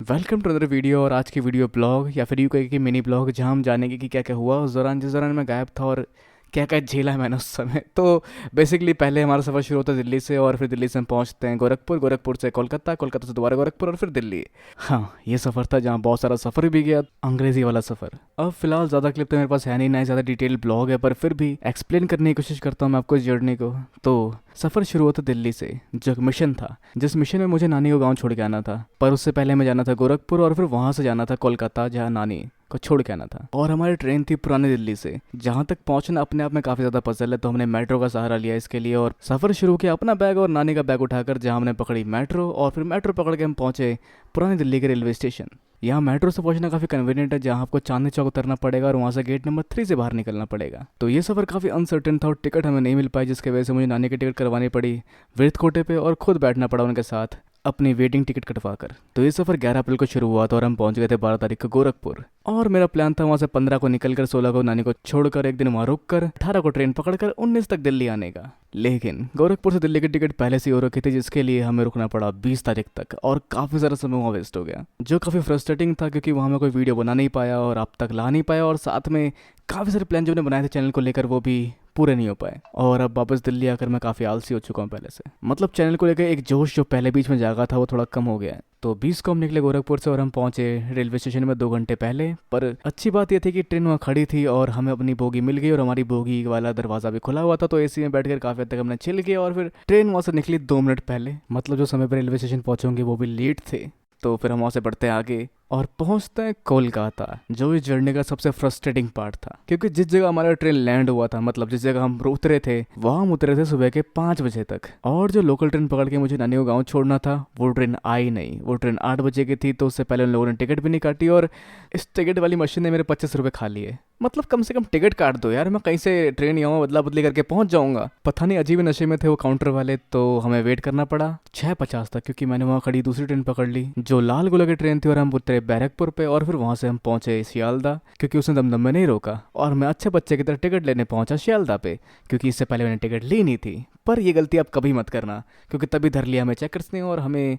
Welcome to other video. और आज की वीडियो ब्लॉग या फिर यूं कहें कि मिनी ब्लॉग, जहां हम जानेंगे कि क्या क्या हुआ उस दौरान, जिस दौरान मैं गायब था और क्या क्या झेला है मैंने उस समय। तो बेसिकली पहले हमारा सफ़र शुरू होता है दिल्ली से, और फिर दिल्ली से हम पहुंचते हैं गोरखपुर, गोरखपुर से कोलकाता, कोलकाता से दोबारा गोरखपुर और फिर दिल्ली। हाँ, ये सफ़र था जहाँ बहुत सारा सफ़र भी गया, अंग्रेज़ी वाला सफ़र। अब फिलहाल ज़्यादा क्लिप तो मेरे पास है नहीं, ना ही ज़्यादा डिटेल ब्लॉग है, पर फिर भी एक्सप्लेन करने की कोशिश करता हूँ मैं आपको इस जर्नी को। तो सफ़र शुरू होता दिल्ली से, जो एक मिशन था, जिस मिशन में मुझे नानी को गांव छोड़ के आना था। पर उससे पहले मैं जाना था गोरखपुर और फिर वहां से जाना था कोलकाता, जहाँ नानी को छोड़ के आना था। और हमारी ट्रेन थी पुरानी दिल्ली से। जहाँ तक पहुंचना अपने आप में काफ़ी ज़्यादा पजल है, तो हमने मेट्रो का सहारा लिया इसके लिए और सफ़र शुरू किया अपना बैग और नानी का बैग उठाकर, जहाँ हमने पकड़ी मेट्रो। और फिर मेट्रो पकड़ के हम पहुंचे पुरानी दिल्ली के रेलवे स्टेशन। यहाँ मेट्रो से पहुंचना काफ़ी कन्वीनियंट है, जहाँ आपको चांदनी चौक उतरना पड़ेगा और वहाँ से गेट नंबर 3 से बाहर निकलना पड़ेगा। तो ये सफ़र काफ़ी अनसर्टेन था और टिकट हमें नहीं मिल पाई, जिसकी वजह से मुझे नानी की टिकट करवानी पड़ी वृत्त कोटे पे और खुद बैठना पड़ा उनके साथ अपनी वेटिंग टिकट कटवा कर। तो ये सफ़र 11 अप्रैल को शुरू हुआ था और हम पहुंच गए थे 12 तारीख को गोरखपुर। और मेरा प्लान था वहाँ से 15 को निकलकर 16 को नानी को छोड़कर एक दिन वहाँ रुक कर 18 को ट्रेन पकड़कर 19 तक दिल्ली आने का। लेकिन गोरखपुर से दिल्ली की टिकट पहले से ही हो रखी थी, जिसके लिए हमें रुकना पड़ा 20 तारीख तक और काफ़ी सारा समय वहाँ वेस्ट हो गया, जो काफ़ी फ्रस्ट्रेटिंग था, क्योंकि वहाँ मैं कोई वीडियो बना नहीं पाया और आप तक ला नहीं पाया, और साथ में काफ़ी सारे प्लान जो मैंने बनाए थे चैनल को लेकर वो भी पूरे नहीं हो पाए। और अब वापस दिल्ली आकर मैं काफ़ी आलसी हो चुका हूँ पहले से, मतलब चैनल को लेकर एक जोश जो पहले बीच में जागा था वो थोड़ा कम हो गया है। तो 20 को हम निकले गोरखपुर से और हम पहुंचे रेलवे स्टेशन में 2 घंटे पहले। पर अच्छी बात यह थी कि ट्रेन वहाँ खड़ी थी और हमें अपनी बोगी मिल गई और हमारी बोगी वाला दरवाज़ा भी खुला हुआ था, तो एसी में बैठकर काफ़ी हद तक हमने चिल किया। और फिर ट्रेन वहाँ से निकली 2 मिनट पहले, मतलब जो समय पर रेलवे स्टेशन पहुँचेंगे वो भी लेट थे। तो फिर हम वहाँ से बढ़ते आगे और पहुंचते हैं कोलकाता, जो इस जर्नी का सबसे फ्रस्ट्रेटिंग पार्ट था, क्योंकि जिस जगह हमारा ट्रेन लैंड हुआ था, मतलब जिस जगह हम उतरे थे, वहाँ हम उतरे थे सुबह के 5 बजे तक। और जो लोकल ट्रेन पकड़ के मुझे नानी को गाँव छोड़ना था वो ट्रेन आई नहीं। वो ट्रेन 8 बजे की थी, तो उससे पहले उन लोगों ने टिकट भी नहीं काटी और इस टिकट वाली मशीन ने मेरे 25 रुपये खा लिए। मतलब कम से कम टिकट काट दो यार, मैं कहीं से ट्रेन यहाँ बदला बदली करके पहुंच जाऊंगा। पता नहीं अजीब नशे में थे वो काउंटर वाले। तो हमें वेट करना पड़ा 6:50 तक, क्योंकि मैंने वहाँ खड़ी दूसरी ट्रेन पकड़ ली जो लाल गोला की ट्रेन थी, और हम उतरे बैरकपुर पे और फिर वहाँ से हम पहुँचे सियालदा, क्योंकि उसने दमदम में नहीं रोका। और मैं अच्छे बच्चे की तरह टिकट लेने पहुँचा सियालदा पे, क्योंकि इससे पहले मैंने टिकट ली नहीं थी। पर ये गलती आप कभी मत करना, क्योंकि तभी धर लिया हमें चेकर्स ने और हमें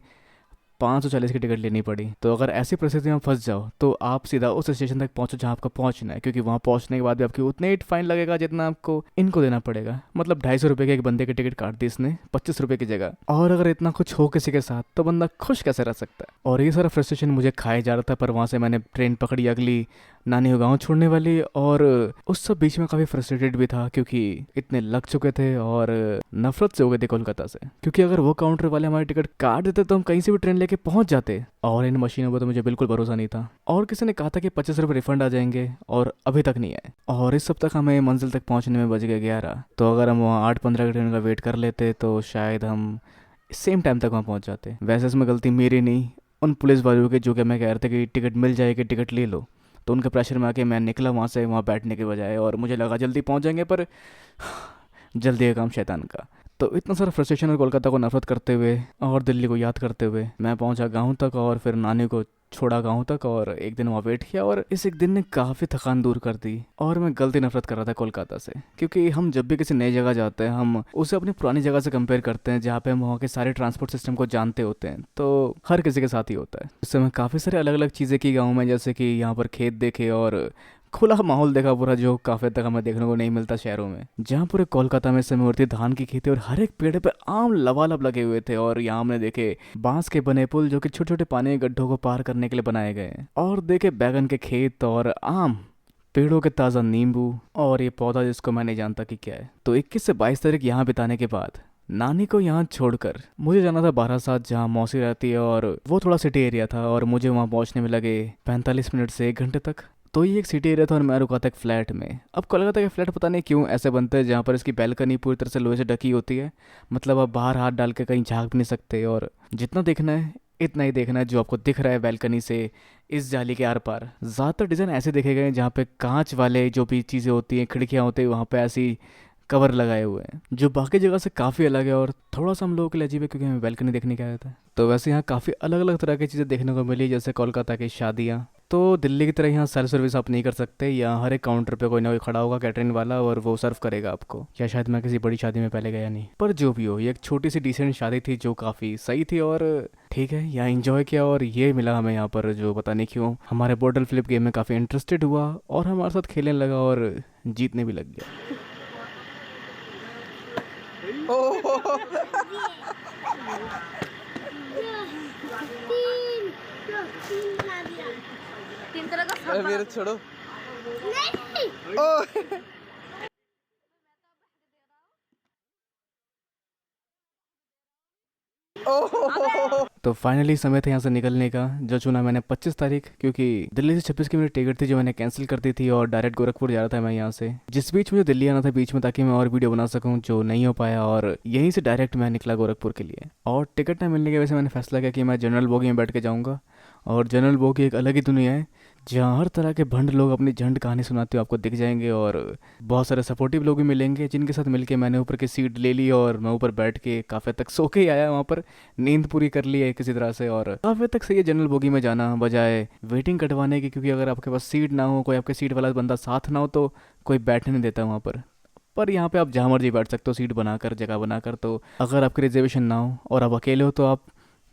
540 की टिकट लेनी पड़ी। तो अगर ऐसी परिस्थिति में फंस जाओ तो आप सीधा उस स्टेशन तक पहुंचो जहां आपको पहुंचना है, क्योंकि वहां पहुंचने के बाद भी आपकी उतने ही फाइन लगेगा जितना आपको इनको देना पड़ेगा। मतलब 250 रुपये के एक बंदे की टिकट काट दी इसने 25 रुपये की जगह। और अगर इतना कुछ हो किसी के साथ तो बंदा खुश कैसे रह सकता है। और ये सारा फ्रस्ट्रेशन मुझे खाया जा रहा था। पर वहाँ से मैंने ट्रेन पकड़ी अगली नानी को गाँव छोड़ने वाली, और उस सब बीच में काफ़ी फ्रस्ट्रेटेड भी था, क्योंकि इतने लग चुके थे और नफरत से हो गए थे कोलकाता से। क्योंकि अगर वो काउंटर वाले हमारी टिकट काट देते तो हम कहीं से भी ट्रेन लेके पहुंच जाते, और इन मशीनों पर तो मुझे बिल्कुल भरोसा नहीं था। और किसी ने कहा था कि 25 रुपये रिफंड आ जाएंगे, और अभी तक नहीं आए। और इस सब तक हमें मंजिल तक पहुंचने में बज गए 11। तो अगर हम वहाँ 8:15 की ट्रेन का वेट कर लेते तो शायद हम सेम टाइम तक वहाँ पहुँच जाते। वैसे इसमें गलती मेरी नहीं, उन पुलिस वालों की, जो कि मैं कह रहे थे कि टिकट मिल जाएगी, टिकट ले लो। तो उनके प्रेशर में आके मैं निकला वहाँ से, वहाँ बैठने के बजाय, और मुझे लगा जल्दी पहुँच जाएंगे, पर जल्दी का काम शैतान का। तो इतना सारा फ्रस्ट्रेशन और कोलकाता को नफरत करते हुए और दिल्ली को याद करते हुए मैं पहुंचा गांव तक, और फिर नानी को छोड़ा गांव तक, और एक दिन वहाँ वेट किया। और इस एक दिन ने काफ़ी थकान दूर कर दी। और मैं गलती नफरत कर रहा था कोलकाता से, क्योंकि हम जब भी किसी नई जगह जाते हैं हम उसे अपनी पुरानी जगह से कंपेयर करते हैं, जहाँ पे हम वहाँ के सारे ट्रांसपोर्ट सिस्टम को जानते होते हैं। तो हर किसी के साथ ही होता है। इससे मैं काफ़ी सारे अलग अलग चीज़ें की गाँव में, जैसे कि यहाँ पर खेत देखे और खुला माहौल देखा पूरा, जो काफ़ी तक हमें देखने को नहीं मिलता शहरों में। जहाँ पूरे कोलकाता में इस समय होती धान की खेती और हर एक पेड़ पे आम लबालब लगे हुए थे। और यहाँ हमने देखे बांस के बने पुल, जो कि छोटे छोटे पानी के गड्ढों को पार करने के लिए बनाए गए हैं। और देखे बैगन के खेत और आम पेड़ों के ताज़ा नींबू, और ये पौधा जिसको मैं नहीं जानता कि क्या है। तो 21 से 22 तारीख यहाँ बिताने के बाद नानी को यहाँ छोड़कर मुझे जाना था बारासात, जहाँ मौसी रहती है, और वो थोड़ा सिटी एरिया था, और मुझे वहाँ पहुँचने में लगे 45 मिनट से 1 घंटे तक। तो ये एक सिटी एरिया था और मैं रुका था एक फ्लैट में। अब कोलकाता के फ्लैट पता नहीं क्यों ऐसे बनते हैं जहाँ पर इसकी बैल्कनी पूरी तरह से लोहे से ढकी होती है। मतलब आप बाहर हाथ डाल के कहीं झाँक भी नहीं सकते, और जितना देखना है इतना ही देखना है जो आपको दिख रहा है बैल्कनी से इस जाली के आर पार। ज़्यादातर डिज़ाइन ऐसे देखे गए हैं जहाँ पे कांच वाले जो भी चीज़ें होती हैं, खिड़कियाँ होती हैं, वहाँ पे ऐसी कवर लगाए हुए हैं, जो बाकी जगह से काफ़ी अलग है और थोड़ा सा हम लोगों के लिए अजीब है, क्योंकि हमें बैल्कनी देखने का आया था। तो वैसे यहाँ काफ़ी अलग अलग तरह की चीज़ें देखने को मिली, जैसे कोलकाता की शादियाँ, तो दिल्ली की तरह यहाँ सेल्फ सर्विस आप नहीं कर सकते। यहाँ हर एक काउंटर पे कोई ना कोई खड़ा होगा कैटरिंग वाला और वो सर्व करेगा आपको। या शायद मैं किसी बड़ी शादी में पहले गया नहीं, पर जो भी हो, ये एक छोटी सी डिसेंट शादी थी जो काफ़ी सही थी और ठीक है, यहाँ इंजॉय किया। और ये मिला हमें यहाँ पर जो पता नहीं क्यों हमारे बोटल फ्लिप गेम में काफ़ी इंटरेस्टेड हुआ और हमारे साथ खेलने लगा और जीतने भी लग गया। तीन तरह का मेरे छोड़ो। तो फाइनली समय था यहाँ से निकलने का, जो चुना मैंने 25 तारीख, क्योंकि दिल्ली से 26 की मेरी टिकट थी जो मैंने कैंसिल कर दी थी और डायरेक्ट गोरखपुर जा रहा था मैं यहाँ से, जिस बीच मुझे दिल्ली आना था बीच में ताकि मैं और वीडियो बना सकूँ, जो नहीं हो पाया। और यहीं से डायरेक्ट मैं निकला गोरखपुर के लिए। और टिकट ना मिलने की वजह से मैंने फैसला किया कि मैं जनरल बोगी में बैठ के जाऊँगा। और जनरल बोगी एक अलग ही दुनिया है जहाँ हर तरह के भंड लोग अपनी झंड कहानी सुनाते हुए आपको दिख जाएंगे और बहुत सारे सपोर्टिव लोग भी मिलेंगे, जिनके साथ मिलके मैंने ऊपर की सीट ले ली और मैं ऊपर बैठ के काफ़ी तक सो के ही आया वहाँ पर। नींद पूरी कर ली है किसी तरह से और काफ़ी तक सही है जनरल बोगी में जाना बजाय वेटिंग कटवाने की, क्योंकि अगर आपके पास सीट ना हो, कोई आपके सीट वाला बंदा साथ ना हो तो कोई बैठने नहीं देता वहाँ पर यहाँ पे आप जहाँ मर्जी बैठ सकते हो सीट बनाकर, जगह बनाकर। तो अगर आपकी रिजर्वेशन ना हो और आप अकेले हो तो आप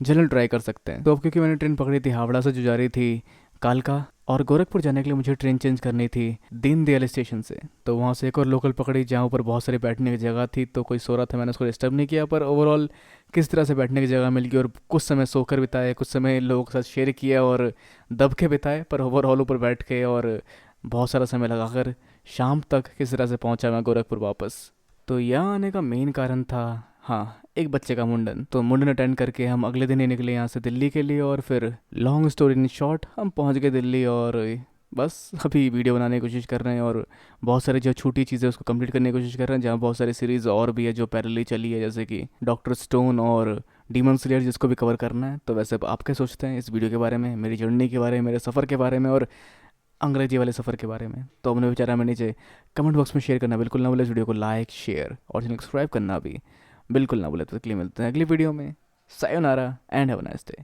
जनरल ट्राई कर सकते हैं। तो अब क्योंकि मैंने ट्रेन पकड़ी थी हावड़ा से जो जा रही थी कालका, और गोरखपुर जाने के लिए मुझे ट्रेन चेंज करनी थी दीनदयाल स्टेशन से, तो वहाँ से एक और लोकल पकड़ी जहाँ ऊपर बहुत सारी बैठने की जगह थी। तो कोई सो रहा था, मैंने उसको डिस्टर्ब नहीं किया, पर ओवरऑल किस तरह से बैठने की जगह मिल गई और कुछ समय सोकर बिताए, कुछ समय लोगों के साथ शेयर किया और दब के बिताए, पर ओवरऑल ऊपर बैठ के और बहुत सारा समय लगाकर शाम तक किस तरह से पहुँचा मैं गोरखपुर वापस। तो यहाँ आने का मेन कारण था, हाँ, एक बच्चे का मुंडन। तो मुंडन अटेंड करके हम अगले दिन ही निकले यहाँ से दिल्ली के लिए और फिर लॉन्ग स्टोरी इन शॉर्ट हम पहुँच गए दिल्ली और बस अभी वीडियो बनाने की कोशिश कर रहे हैं और बहुत सारी जो छोटी चीज़ें उसको कंप्लीट करने की कोशिश कर रहे हैं, जहाँ बहुत सारी सीरीज़ और भी है जो पैरेलली चली है, जैसे कि डॉक्टर स्टोन और डीमन स्लेयर, जिसको भी कवर करना है। तो वैसे आप क्या सोचते हैं इस वीडियो के बारे में, मेरी जर्नी के बारे में, मेरे सफ़र के बारे में और अंग्रेजी वाले सफ़र के बारे में? तो अपने विचार में नीचे कमेंट बॉक्स में शेयर करना बिल्कुल ना भूलें। इस वीडियो को लाइक, शेयर और चैनल सब्सक्राइब करना भी बिल्कुल ना भूलें। तो अगली मिलते हैं अगली वीडियो में। Sayonara and have a nice day.